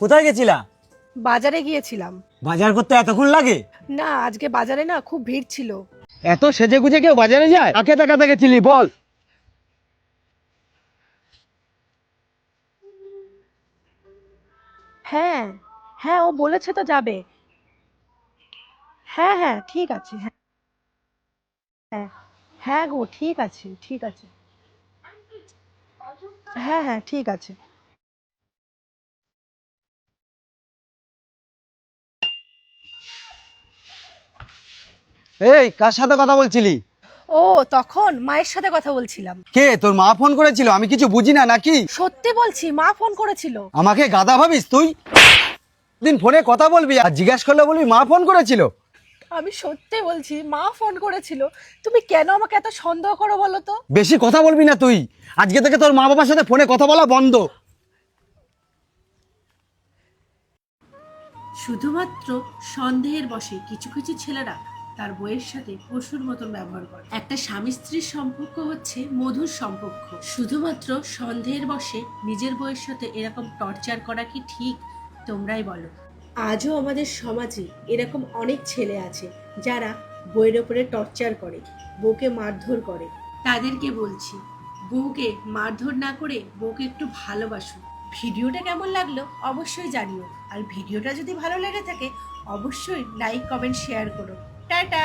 কোথায় গেছিলা? বাজারে গিয়েছিলাম। বাজার করতে এতক্ষণ লাগে? না, আজকে বাজারে না খুব ভিড় ছিল। এত সেজে গুজে কেউ বাজারে যায়? কাকে দেখাতে গেছিলি বল? হ্যাঁ হ্যাঁ, ও বলেছে তো যাবে। হ্যাঁ হ্যাঁ, ঠিক আছে। হ্যাঁ হ্যাঁ হ্যাঁ গো, ঠিক আছে ঠিক আছে। হ্যাঁ হ্যাঁ, ঠিক আছে। এই কার সাথে কথা বলছিলি? ও, তখন মায়ের সাথে কথা বলছিলাম। কে, তোর মা ফোন করেছিল? আমি কিছু বুঝি না নাকি? সত্যি বলছি, মা ফোন করেছিল। আমাকে গাধা ভাবিস তুই? দিন ফোনে কথা বলবি আর জিজ্ঞাসা করলে বলবি মা ফোন করেছিল? আমি সত্যি বলছি, মা ফোন করেছিল। তুমি কেন আমাকে এত সন্দেহ করো বলো তো? বেশি কথা বলবি না তুই। আজকে থেকে তোর মা বাবার সাথে ফোনে কথা বলা বন্ধ। শুধুমাত্র সন্দেহের বশে কিছু কিছু ছেলেরা তার বইয়ের সাথে পশুর মতন ব্যবহার করে। একটা স্বামী স্ত্রীর সম্পর্ক হচ্ছে মধুর সম্পর্ক। শুধুমাত্র সন্দেহের বশে নিজের বইয়ের সাথে এরকম টর্চার করা কি ঠিক? তোমরাই বলো। আজও আমাদের সমাজে এরকম অনেক ছেলে আছে যারা বইয়ের ওপরে টর্চার করে, বউকে মারধর করে। তাদেরকে বলছি, বউকে মারধর না করে বউকে একটু ভালোবাসো। ভিডিওটা কেমন লাগলো অবশ্যই জানিও, আর ভিডিওটা যদি ভালো লেগে থাকে অবশ্যই লাইক কমেন্ট শেয়ার করো। টাটা।